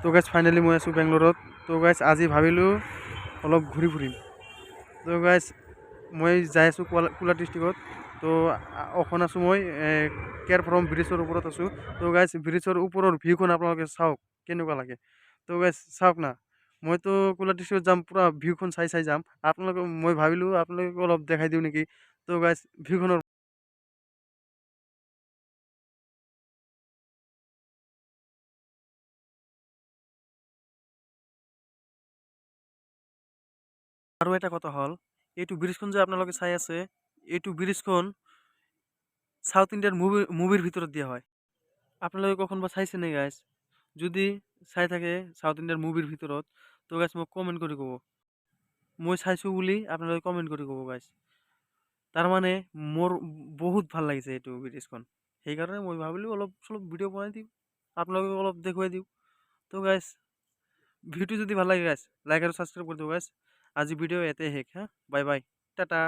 তো guys finally মই আছোঁ বেংগলোৰত। তো গাইজ আজি ভাবিলোঁ অলপ ঘূৰি ফুৰিম। তো গাইজ মই যাই আছোঁ কোলা ডিষ্ট্ৰিক্টত। তো অখন আছোঁ মই কেয়াৰ ফ্ৰম ব্ৰিজৰ ওপৰত আছোঁ। তো গাইজ ব্ৰিজৰ ওপৰৰ ভিউখন আপোনালোকে চাওক কেনেকুৱা লাগে। তো গাইজ চাওক না, মইতো কোলা ডিষ্ট্ৰিক্টত যাম, পূৰা ভিউখন চাই চাই যাম। আপোনালোকে মই ভাবিলোঁ আপোনালোকে অলপ দেখাই দিওঁ নেকি। তো গাইজ ভিউখনৰ আৰু এটা কথা হ'ল, এইটো ব্ৰিজখন যে আপোনালোকে চাই আছে, এইটো ব্ৰিজখন সাউথ ইণ্ডিয়ান মুভিৰ ভিতৰত দিয়া হয়। আপোনালোকে কখনবা চাইছে নে গাইজ? যদি চাই থাকে সাউথ ইণ্ডিয়ান মুভিৰ ভিতৰত, তো গাইজ মোক কমেণ্ট কৰি ক'ব। মই চাইছোঁ বুলি আপোনালোকে কমেণ্ট কৰি ক'ব গাইজ। তাৰমানে মোৰ বহুত ভাল লাগিছে এইটো ব্ৰিজখন। সেইকাৰণে মই ভাবিলোঁ অলপ চলপ ভিডিঅ' বনাই দিওঁ, আপোনালোকক অলপ দেখুৱাই দিওঁ। তো গাইজ ভিডিঅ' যদি ভাল লাগে গাইজ, লাইক আৰু ছাবস্ক্ৰাইব কৰি দিওঁ গাইজ। আজি ভিডিঅ' ইয়াতে শেষ হা, বাই বাই, টাটা।